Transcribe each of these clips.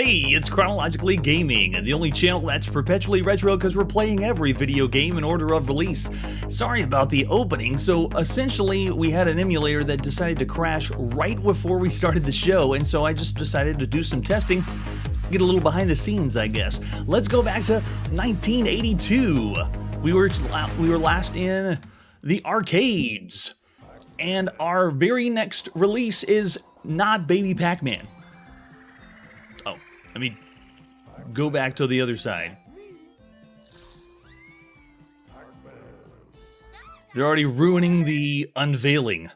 Hey, it's Chronologically Gaming, the only channel that's perpetually retro because we're playing every video game in order of release. Sorry about the opening, so essentially we had an emulator that decided to crash right before we started the show, and so I just decided to do some testing, get a little behind the scenes, I guess. Let's go back to 1982. We were last in the arcades, and our very next release is not Baby Pac-Man. Let me go back to the other side. They're already ruining the unveiling.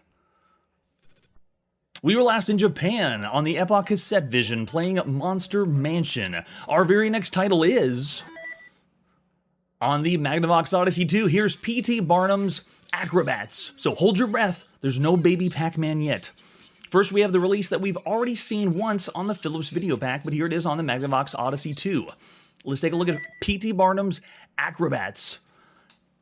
We were last in Japan on the Epoch Cassette Vision playing Monster Mansion. Our very next title is on the Magnavox Odyssey 2. Here's P.T. Barnum's Acrobats. So hold your breath. There's no Baby Pac-Man yet. First, we have the release that we've already seen once on the Philips Video Pack, but here it is on the Magnavox Odyssey 2. Let's take a look at P.T. Barnum's Acrobats.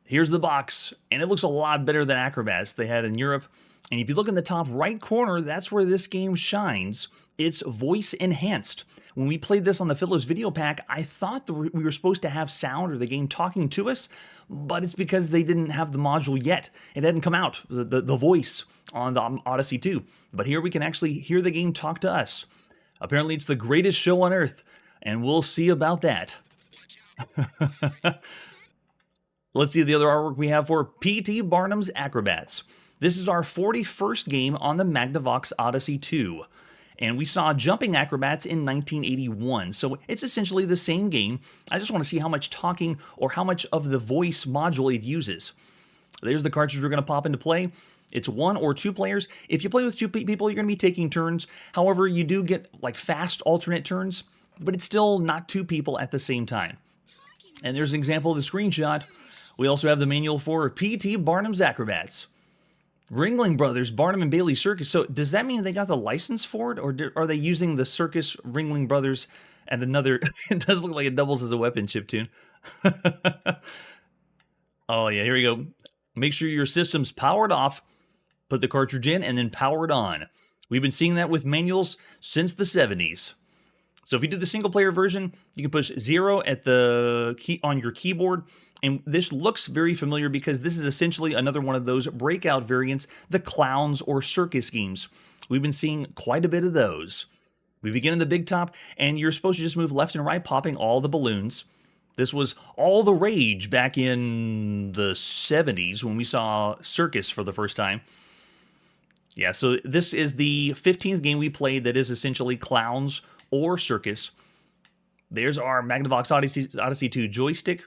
Here's the box, and it looks a lot better than Acrobats they had in Europe. And if you look in the top right corner, that's where this game shines. It's voice enhanced. When we played this on the Philips Video Pack, I thought we were supposed to have sound or the game talking to us, but it's because they didn't have the module yet. It hadn't come out, the voice on the Odyssey 2. But here we can actually hear the game talk to us. Apparently it's the greatest show on earth, and we'll see about that. Let's see the other artwork we have for P.T. Barnum's Acrobats. This is our 41st game on the Magnavox Odyssey 2. And we saw Jumping Acrobats in 1981, so it's essentially the same game. I just want to see how much talking or how much of the voice module it uses. There's the cartridge we're going to pop into play. It's 1 or 2 players. If you play with 2 people, you're going to be taking turns. However, you do get like fast alternate turns, but it's still not 2 people at the same time. And there's an example of the screenshot. We also have the manual for P.T. Barnum's Acrobats. Ringling Brothers, Barnum and Bailey Circus. So does that mean they got the license for it, or are they using the Circus Ringling Brothers and another? It does look like it doubles as a weapon chiptune. Oh yeah, here we go. Make sure your system's powered off. Put the cartridge in and then power it on. We've been seeing that with manuals since the 70s. So if you do the single player version, you can push 0 at the key on your keyboard. And this looks very familiar because this is essentially another one of those breakout variants, the clowns or circus games. We've been seeing quite a bit of those. We begin in the big top, and you're supposed to just move left and right, popping all the balloons. This was all the rage back in the 70s when we saw circus for the first time. Yeah, so this is the 15th game we played that is essentially clowns or circus. There's our Magnavox Odyssey 2 joystick.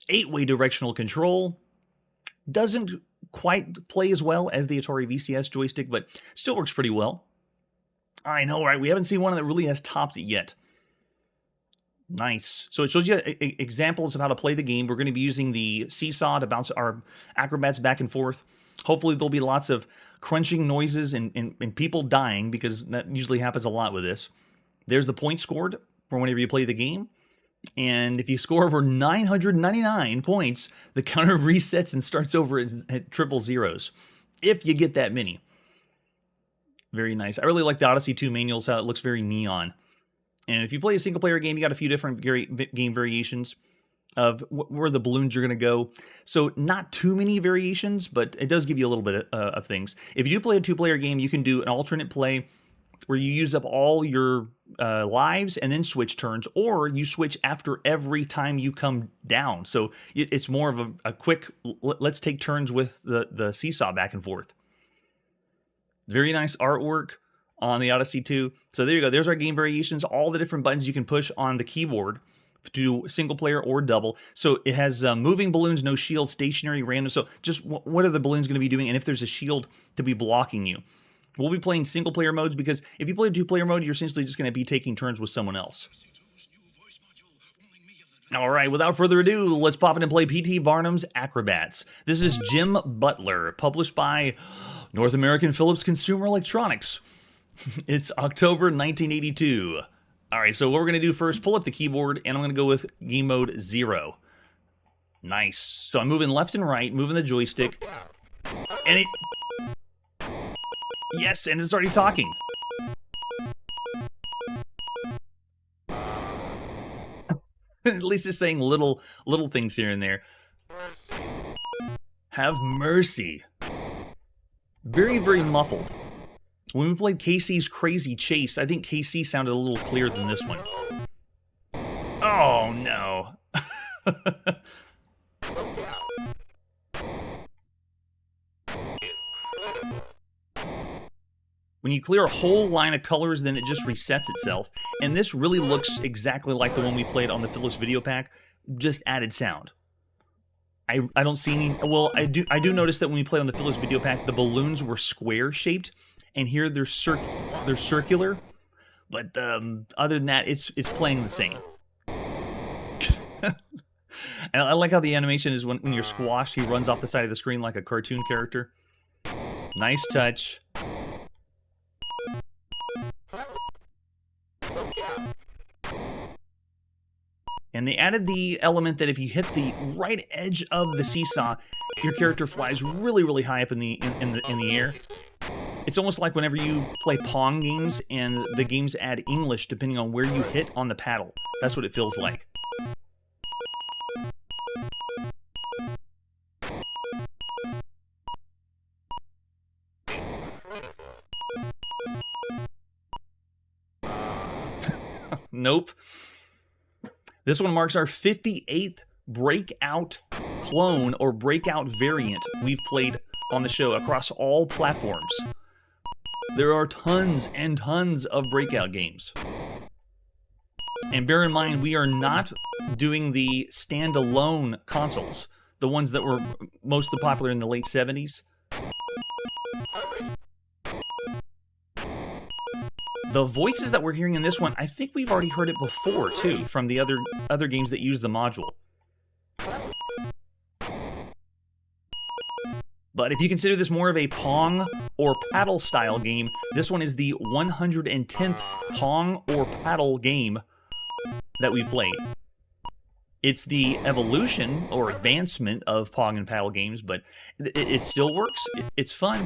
8-way directional control. Doesn't quite play as well as the Atari VCS joystick, but still works pretty well. I know, right? We haven't seen one that really has topped it yet. Nice. So it shows you examples of how to play the game. We're going to be using the seesaw to bounce our acrobats back and forth. Hopefully there'll be lots of crunching noises and people dying, because that usually happens a lot with this. There's the points scored for whenever you play the game. And if you score over 999 points, the counter resets and starts over at triple zeros, if you get that many. Very nice. I really like the Odyssey 2 manuals, how it looks very neon. And if you play a single-player game, you got a few different game variations of where the balloons are going to go. So not too many variations, but it does give you a little bit of things. If you do play a 2-player game, you can do an alternate play where you use up all your lives and then switch turns, or you switch after every time you come down. So it's more of a quick, let's take turns with the seesaw back and forth. Very nice artwork on the Odyssey 2. So there you go. There's our game variations, all the different buttons you can push on the keyboard to do single player or double. So it has moving balloons, no shield, stationary, random. So just what are the balloons going to be doing, and if there's a shield to be blocking you. We'll be playing single-player modes because if you play 2-player mode, you're essentially just going to be taking turns with someone else. All right, without further ado, let's pop in and play P.T. Barnum's Acrobats. This is Jim Butler, published by North American Philips Consumer Electronics. It's October 1982. All right, so what we're going to do first, pull up the keyboard, and I'm going to go with game mode 0. Nice. So I'm moving left and right, moving the joystick, and it... Yes, and it's already talking. At least it's saying little things here and there. Have mercy. Very, very muffled. When we played KC's Crazy Chase, I think KC sounded a little clearer than this one. Oh, no. When you clear a whole line of colors, then it just resets itself. And this really looks exactly like the one we played on the Philips Video Pack, just added sound. I don't see any... Well, I do notice that when we played on the Philips Video Pack, the balloons were square-shaped, and here they're circular. But other than that, it's playing the same. And I like how the animation is when you're squashed, he runs off the side of the screen like a cartoon character. Nice touch. And they added the element that if you hit the right edge of the seesaw, your character flies really, really high up in the air. It's almost like whenever you play Pong games and the games add English depending on where you hit on the paddle. That's what it feels like. Nope. This one marks our 58th breakout clone or breakout variant we've played on the show across all platforms. There are tons and tons of breakout games. And bear in mind, we are not doing the standalone consoles, the ones that were mostly popular in the late 70s. The voices that we're hearing in this one, I think we've already heard it before, too, from the other games that use the module. But if you consider this more of a Pong or paddle style game, this one is the 110th Pong or paddle game that we've played. It's the evolution or advancement of Pong and paddle games, but it still works. It's fun.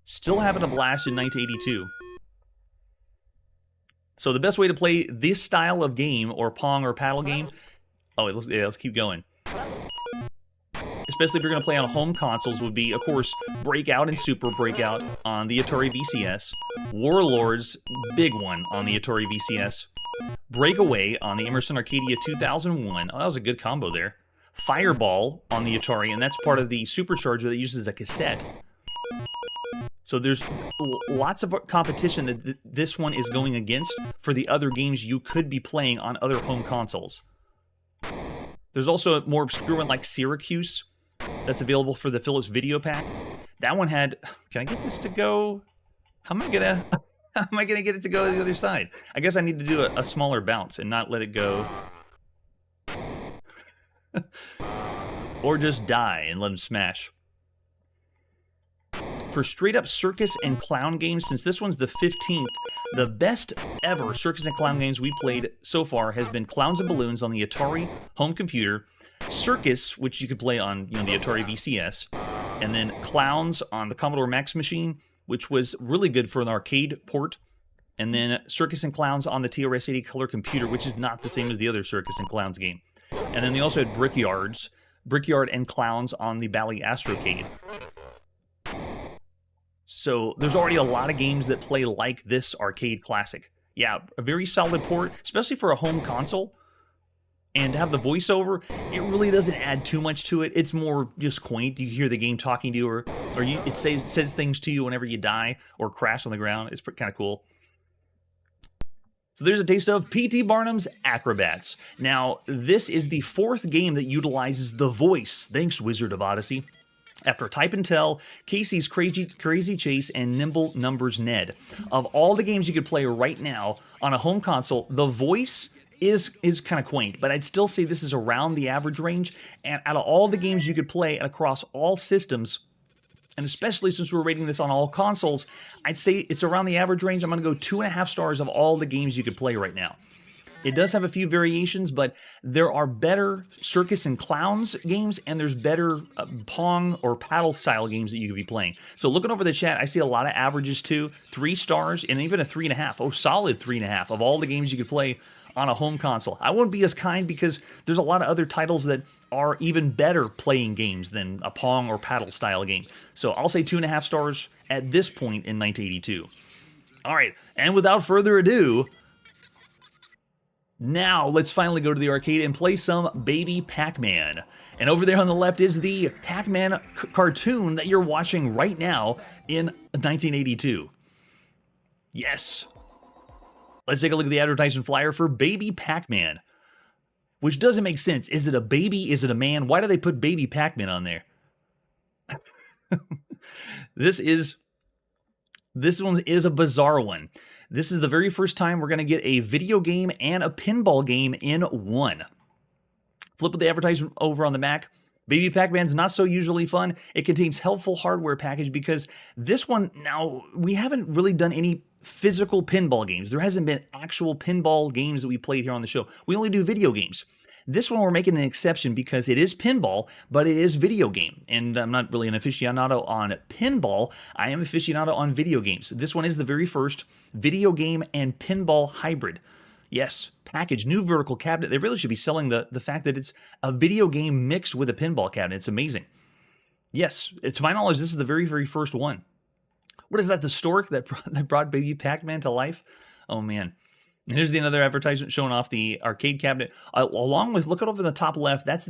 Still having a blast in 1982. So the best way to play this style of game, or Pong or paddle game... Oh, let's keep going. Especially if you're going to play on home consoles, would be, of course, Breakout and Super Breakout on the Atari VCS. Warlords, big one on the Atari VCS. Breakaway on the Emerson Arcadia 2001. Oh, that was a good combo there. Fireball on the Atari, and that's part of the supercharger that uses a cassette. So there's lots of competition that this one is going against for the other games you could be playing on other home consoles. There's also a more obscure one like Syracuse that's available for the Philips Video Pack. That one had... Can I get this to go? How am I gonna get it to go to the other side? I guess I need to do a smaller bounce and not let it go. Or just die and let him smash. For straight-up circus and clown games, since this one's the 15th, the best ever circus and clown games we played so far has been Clowns and Balloons on the Atari home computer, Circus, which you could play on the Atari VCS, and then Clowns on the Commodore Max machine, which was really good for an arcade port, and then Circus and Clowns on the TRS-80 color computer, which is not the same as the other Circus and Clowns game. And then they also had Brickyard and Clowns on the Bally Astrocade. So there's already a lot of games that play like this arcade classic. Yeah, a very solid port, especially for a home console. And to have the voiceover, it really doesn't add too much to it. It's more just quaint. You hear the game talking to you, or it says things to you whenever you die or crash on the ground. It's kind of cool. So there's a taste of P.T. Barnum's Acrobats. Now, this is the 4th game that utilizes the voice. Thanks, Wizard of Odyssey. After Type and Tell, Casey's Crazy Chase, and Nimble Numbers Ned. Of all the games you could play right now on a home console, the voice is kind of quaint, but I'd still say this is around the average range. And out of all the games you could play across all systems, and especially since we're rating this on all consoles, I'd say it's around the average range. I'm going to go 2.5 stars of all the games you could play right now. It does have a few variations, but there are better Circus and Clowns games, and there's better Pong or paddle style games that you could be playing. So looking over the chat, I see a lot of averages too. 3 stars and even a 3.5. Oh, solid 3.5 of all the games you could play on a home console. I wouldn't be as kind because there's a lot of other titles that are even better playing games than a Pong or paddle style game. So I'll say 2.5 stars at this point in 1982. All right, and without further ado, now let's finally go to the arcade and play some Baby Pac-Man. And over there on the left is the Pac-Man cartoon that you're watching right now in 1982. Yes. Let's take a look at the advertisement flyer for Baby Pac-Man, which doesn't make sense. Is it a baby? Is it a man? Why do they put Baby Pac-Man on there? This one is a bizarre one. This is the very first time we're going to get a video game and a pinball game in one. Flip with the advertisement over on the back. Baby Pac-Man's not so usually fun. It contains helpful hardware package because this one, now, we haven't really done any physical pinball games. There hasn't been actual pinball games that we played here on the show. We only do video games. This one we're making an exception because it is pinball, but it is video game. And I'm not really an aficionado on pinball. I am aficionado on video games. This one is the very first video game and pinball hybrid. Yes, package, new vertical cabinet. They really should be selling the fact that it's a video game mixed with a pinball cabinet. It's amazing. Yes, to my knowledge, this is the very, very first one. What is that, the stork that brought Baby Pac-Man to life? Oh, man. And here's another advertisement showing off the arcade cabinet. Along with, look over the top left, that's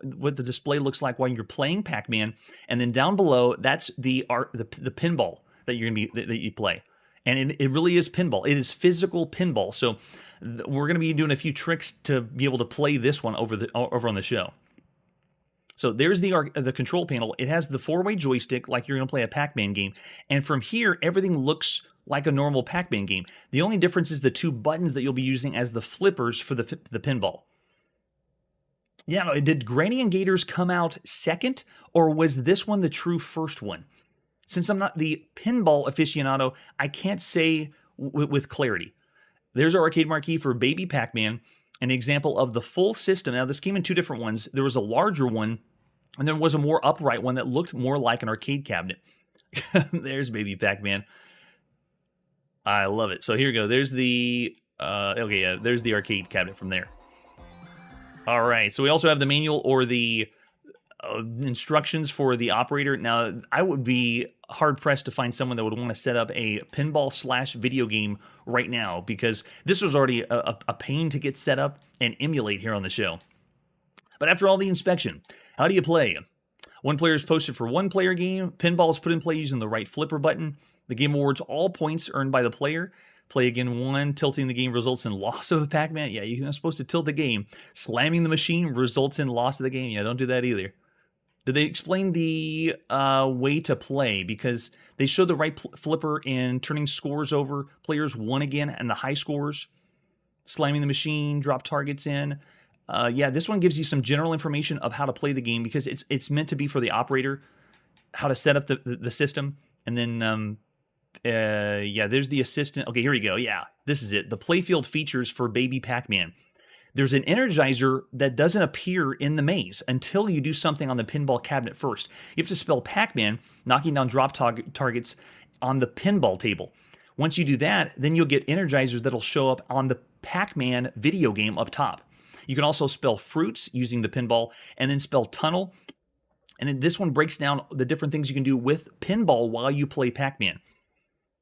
what the display looks like while you're playing Pac-Man. And then down below, that's the pinball that you're gonna be that you play. And it really is pinball. It is physical pinball. So we're gonna be doing a few tricks to be able to play this one over on the show. So there's the control panel. It has the 4-way joystick like you're going to play a Pac-Man game. And from here, everything looks like a normal Pac-Man game. The only difference is the 2 buttons that you'll be using as the flippers for the pinball. Yeah, no, did Granny and Gators come out second, or was this one the true first one? Since I'm not the pinball aficionado, I can't say with clarity. There's our arcade marquee for Baby Pac-Man. An example of the full system. Now, this came in 2 different ones. There was a larger one, and there was a more upright one that looked more like an arcade cabinet. There's Baby Pac-Man. I love it. So here we go. There's the there's the arcade cabinet from there. All right. So we also have the manual or the instructions for the operator. Now, I would be hard-pressed to find someone that would want to set up a pinball/video game right now because this was already a pain to get set up and emulate here on the show. But after all the inspection, how do you play? 1 player is posted for 1-player game. Pinball is put in play using the right flipper button. The game awards all points earned by the player. Play again 1. Tilting the game results in loss of a Pac-Man. Yeah, you're not supposed to tilt the game. Slamming the machine results in loss of the game. Yeah, don't do that either. Did they explain the way to play? Because they showed the right flipper in turning scores over. Players 1 again and the high scores. Slamming the machine, drop targets in. Yeah, this one gives you some general information of how to play the game because it's meant to be for the operator, how to set up the system. And then, yeah, there's the assistant. Okay, here we go. Yeah, this is it. The playfield features for Baby Pac-Man. There's an energizer that doesn't appear in the maze until you do something on the pinball cabinet first. You have to spell Pac-Man, knocking down drop targets on the pinball table. Once you do that, then you'll get energizers that'll show up on the Pac-Man video game up top. You can also spell fruits using the pinball and then spell tunnel. And then this one breaks down the different things you can do with pinball while you play Pac-Man.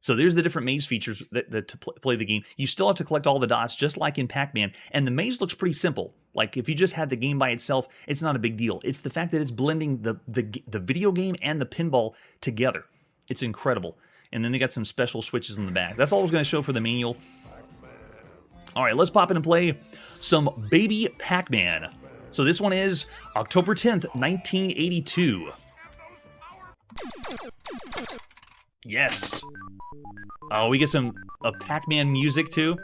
So there's the different maze features that to play the game. You still have to collect all the dots, just like in Pac-Man. And the maze looks pretty simple. Like if you just had the game by itself, it's not a big deal. It's the fact that it's blending the video game and the pinball together. It's incredible. And then they got some special switches in the back. That's all I was going to show for the manual. All right, let's pop in and play some Baby Pac-Man. So this one is October 10th, 1982. Yes. Oh, we get some Pac-Man music too.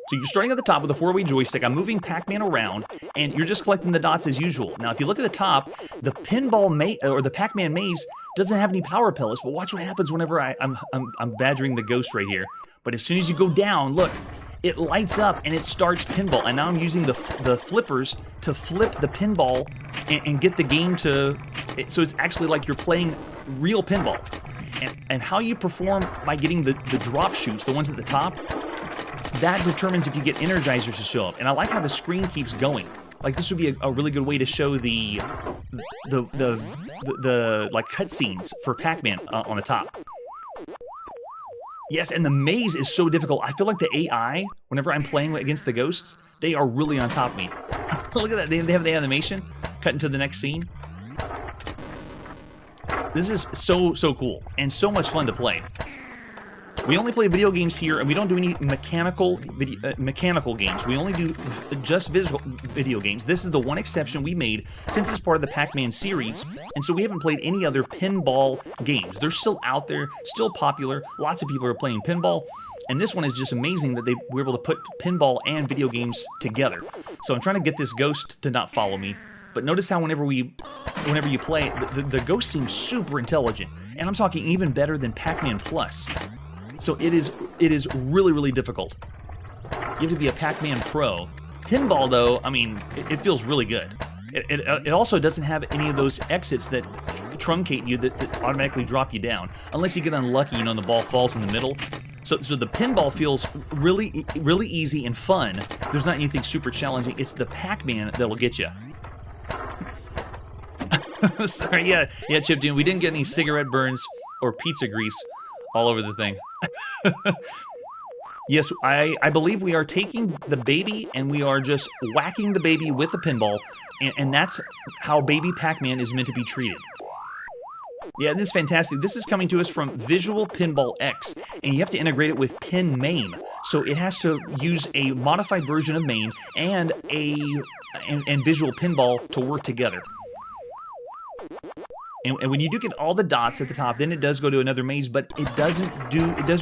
So you're starting at the top with a 4-way joystick. I'm moving Pac-Man around, and you're just collecting the dots as usual. Now, if you look at the top, the pinball or the Pac-Man maze doesn't have any power pellets. But watch what happens whenever I'm badgering the ghost right here. But as soon as you go down, look, it lights up and it starts pinball. And now I'm using the flippers to flip the pinball and get the game to, so it's actually like you're playing real pinball. And how you perform by getting the drop shoots, the ones at the top, that determines if you get energizers to show up. And I like how the screen keeps going. Like, this would be a really good way to show the like cutscenes for Pac-Man on the top. Yes, and the maze is so difficult. I feel like the AI, whenever I'm playing against the ghosts, they are really on top of me. Look at that, they have the animation, cut into the next scene. This is so cool, and so much fun to play. We only play video games here, and we don't do any mechanical games. We only do just visual video games. This is the one exception we made since it's part of the Pac-Man series, and so we haven't played any other pinball games. They're still out there, still popular. Lots of people are playing pinball, and this one is just amazing that they were able to put pinball and video games together. So I'm trying to get this ghost to not follow me, but notice how whenever you play, the ghost seems super intelligent, and I'm talking even better than Pac-Man Plus. So it is really difficult. You have to be a Pac-Man pro. Pinball, though, I mean, it feels really good. It also doesn't have any of those exits that truncate you, that automatically drop you down, unless you get unlucky, and the ball falls in the middle. So the pinball feels really easy and fun. There's not anything super challenging. It's the Pac-Man that'll get you. Sorry, yeah, Chip Dune, we didn't get any cigarette burns or pizza grease all over the thing. Yes, I believe we are taking the baby and we are just whacking the baby with a pinball, and that's how baby Pac-Man is meant to be treated. Yeah, this is fantastic. This is coming to us from Visual Pinball X, and you have to integrate it with Pin Main. So it has to use a modified version of Main and Visual Pinball to work together. And when you do get all the dots at the top, then it does go to another maze, but it doesn't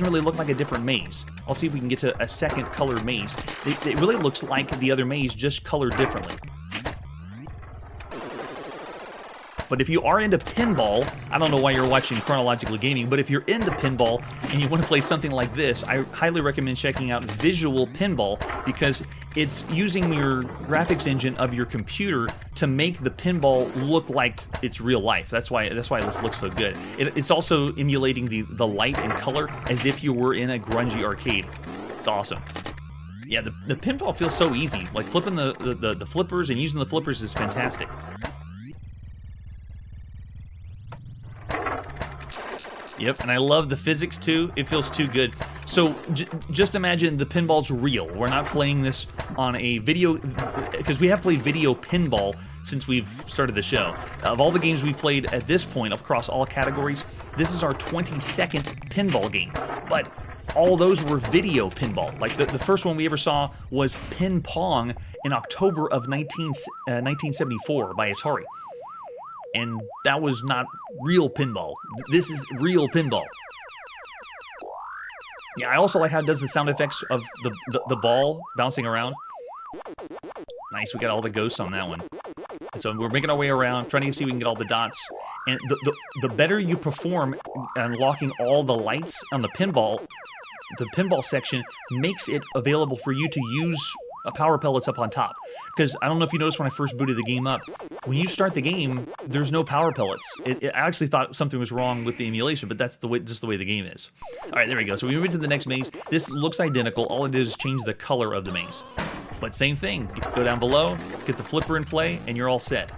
really look like a different maze. I'll see if we can get to a second colored maze. It really looks like the other maze, just colored differently. But if you are into pinball, I don't know why you're watching Chronologically Gaming, but if you're into pinball and you want to play something like this, I highly recommend checking out Visual Pinball, because it's using your graphics engine of your computer to make the pinball look like it's real life. That's why this looks so good. It's also emulating the light and color as if you were in a grungy arcade. It's awesome. Yeah, the pinball feels so easy. Like flipping the flippers and using the flippers is fantastic. Yep, and I love the physics too. It feels too good. So just imagine the pinball's real. We're not playing this on a video, because we have played video pinball since we've started the show. Of all the games we played at this point across all categories, this is our 22nd pinball game. But all those were video pinball. Like the first one we ever saw was Pin Pong in October of 1974 by Atari. And that was not real pinball. This is real pinball. Yeah, I also like how it does the sound effects of the ball bouncing around. Nice, we got all the ghosts on that one. And so we're making our way around, trying to see if we can get all the dots. And the better you perform unlocking all the lights on the pinball section makes it available for you to use power pellets up on top. Because I don't know if you noticed when I first booted the game up, when you start the game, there's no power pellets. I actually thought something was wrong with the emulation, but that's just the way the game is. All right, there we go. So we move into the next maze. This looks identical. All it did is change the color of the maze. But same thing. You go down below, get the flipper in play, and you're all set.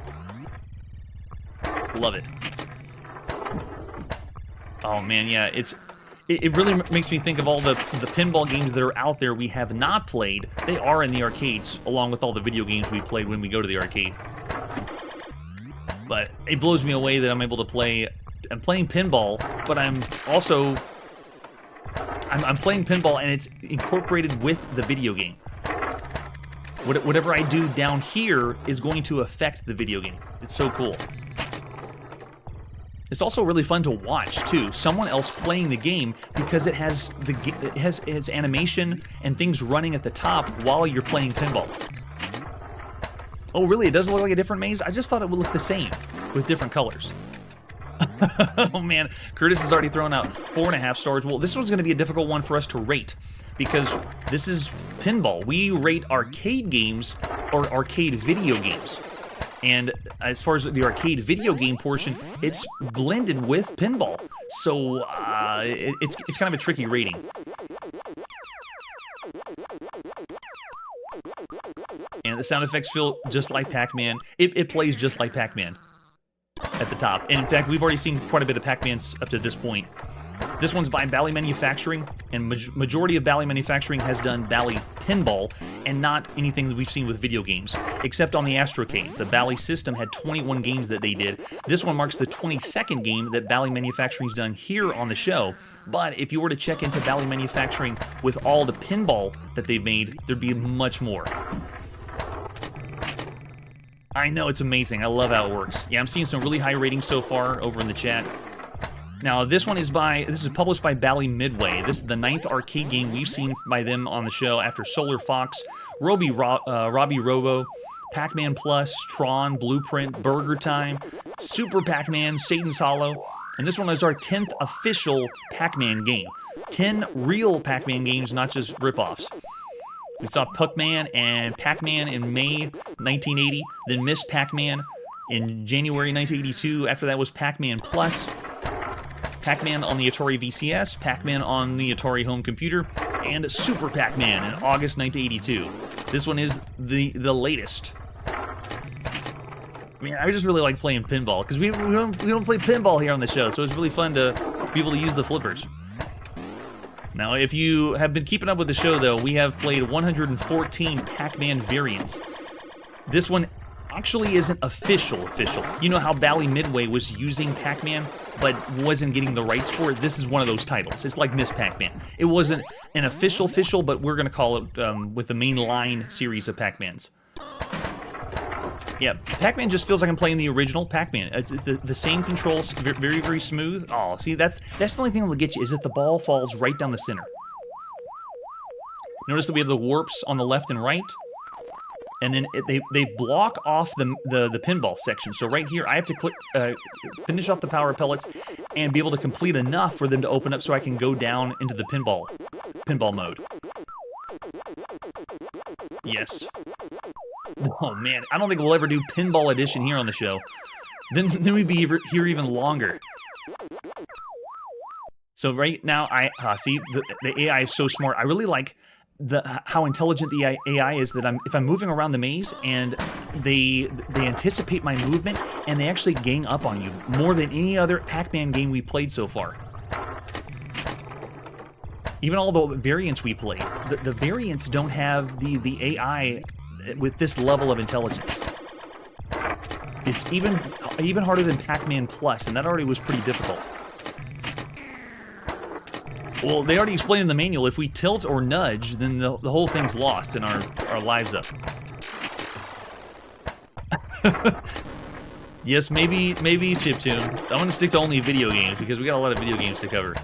Love it. Oh man, yeah, it really makes me think of all the pinball games that are out there we have not played. They are in the arcades, along with all the video games we played when we go to the arcade. But it blows me away that I'm able to play. I'm playing pinball, but I'm also I'm playing pinball and it's incorporated with the video game. Whatever I do down here is going to affect the video game. It's so cool. It's also really fun to watch too. Someone else playing the game, because it has animation and things running at the top while you're playing pinball. Oh, really? It doesn't look like a different maze? I just thought it would look the same with different colors. Oh man, Curtis has already thrown out 4.5 stars. Well, this one's going to be a difficult one for us to rate because this is Pinball. We rate arcade games or arcade video games. And as far as the arcade video game portion, it's blended with Pinball. So it's kind of a tricky rating. And the sound effects feel just like Pac-Man. It plays just like Pac-Man at the top. And in fact, we've already seen quite a bit of Pac-Mans up to this point. This one's by Bally Manufacturing, and majority of Bally Manufacturing has done Bally Pinball, and not anything that we've seen with video games, except on the Astrocade. The Bally system had 21 games that they did. This one marks the 22nd game that Bally Manufacturing's done here on the show. But if you were to check into Bally Manufacturing with all the pinball that they've made, there'd be much more. I know, it's amazing. I love how it works. Yeah, I'm seeing some really high ratings so far over in the chat. Now, this is published by Bally Midway. This is the 9th arcade game we've seen by them on the show after Solar Fox, Robbie Robo, Pac-Man Plus, Tron, Blueprint, Burger Time, Super Pac-Man, Satan's Hollow, and this one is our 10th official Pac-Man game. 10 real Pac-Man games, not just ripoffs. We saw Pac-Man and Pac-Man in May 1980, then Miss Pac-Man in January 1982. After that was Pac-Man Plus, Pac-Man on the Atari VCS, Pac-Man on the Atari home computer, and Super Pac-Man in August 1982. This one is the latest. I mean, I just really like playing pinball, because we don't play pinball here on the show, so it's really fun to be able to use the flippers. Now, if you have been keeping up with the show, though, we have played 114 Pac-Man variants. This one actually isn't official. You know how Bally Midway was using Pac-Man, but wasn't getting the rights for it? This is one of those titles. It's like Miss Pac-Man. It wasn't an official, but we're going to call it with the main line series of Pac-Mans. Yeah, Pac-Man just feels like I'm playing the original Pac-Man. It's the same controls, very, very smooth. Oh, see, that's the only thing that'll get you, is that the ball falls right down the center. Notice that we have the warps on the left and right. And then they block off the pinball section. So right here, I have to click, finish off the power pellets and be able to complete enough for them to open up so I can go down into the pinball mode. Yes. Oh man, I don't think we'll ever do Pinball Edition here on the show. Then we'd be here even longer. So right now, see, the AI is so smart. I really like how intelligent the AI is, that if I'm moving around the maze and they anticipate my movement and they actually gang up on you more than any other Pac-Man game we played so far. Even all the variants we played, the variants don't have the AI with this level of intelligence. It's even harder than Pac-Man Plus, and that already was pretty difficult. Well, they already explained in the manual, if we tilt or nudge, then the whole thing's lost and our lives up. Yes, maybe Chiptune. I'm going to stick to only video games, because we got a lot of video games to cover.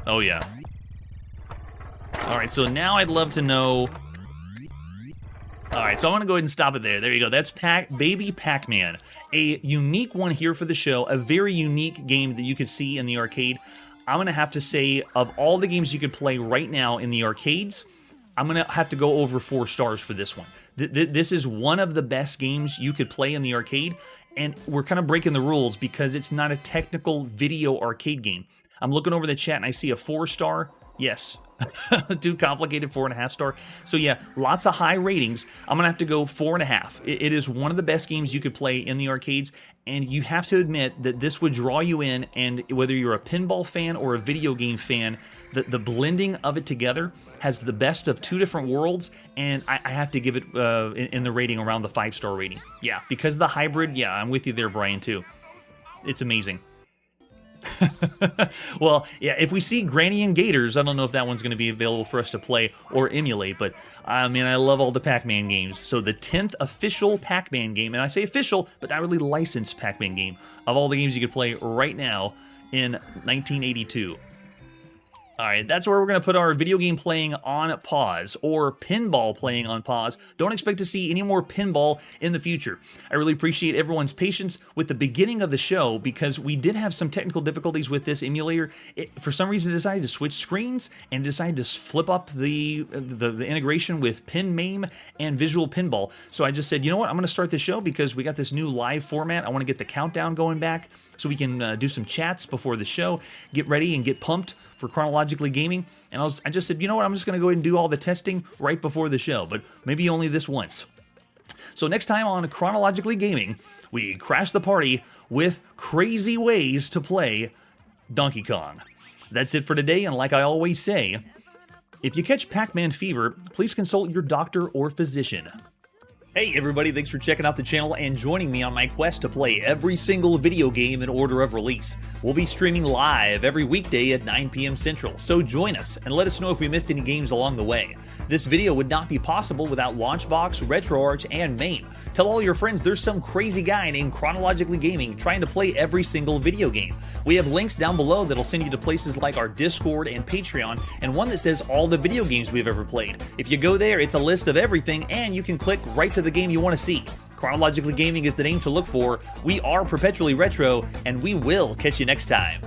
Oh, yeah. Alright, so now I'd love to know... Alright, so I'm going to go ahead and stop it there. There you go. That's Baby Pac-Man. A unique one here for the show. A very unique game that you could see in the arcade. I'm going to have to say, of all the games you could play right now in the arcades, I'm going to have to go over 4 stars for this one. This is one of the best games you could play in the arcade, and we're kind of breaking the rules because it's not a technical video arcade game. I'm looking over the chat and I see a 4-star. Yes. Too complicated, 4.5 star. So yeah, lots of high ratings. I'm going to have to go 4.5. It is one of the best games you could play in the arcades, and you have to admit that this would draw you in, and whether you're a pinball fan or a video game fan, the blending of it together has the best of 2 different worlds, and I have to give it in the rating around the 5-star rating. Yeah, because the hybrid, yeah, I'm with you there, Brian, too. It's amazing. Well, yeah, if we see Granny and Gators, I don't know if that one's going to be available for us to play or emulate, but I mean, I love all the Pac-Man games. So the 10th official Pac-Man game, and I say official, but not really licensed Pac-Man game, of all the games you could play right now in 1982. All right, that's where we're going to put our video game playing on pause, or pinball playing on pause. Don't expect to see any more pinball in the future. I really appreciate everyone's patience with the beginning of the show because we did have some technical difficulties with this emulator. For some reason, it decided to switch screens and decided to flip up the integration with PinMame and Visual Pinball. So I just said, you know what, I'm going to start the show because we got this new live format. I want to get the countdown going back so we can do some chats before the show, get ready and get pumped for Chronologically Gaming. And I just said, you know what, I'm just going to go ahead and do all the testing right before the show, but maybe only this once. So next time on Chronologically Gaming, we crash the party with crazy ways to play Donkey Kong. That's it for today, and like I always say, if you catch Pac-Man fever, please consult your doctor or physician. Hey everybody, thanks for checking out the channel and joining me on my quest to play every single video game in order of release. We'll be streaming live every weekday at 9 p.m. Central, so join us and let us know if we missed any games along the way. This video would not be possible without Launchbox, RetroArch, and MAME. Tell all your friends there's some crazy guy named Chronologically Gaming trying to play every single video game. We have links down below that'll send you to places like our Discord and Patreon, and one that says all the video games we've ever played. If you go there, it's a list of everything, and you can click right to the game you want to see. Chronologically Gaming is the name to look for. We are perpetually retro, and we will catch you next time.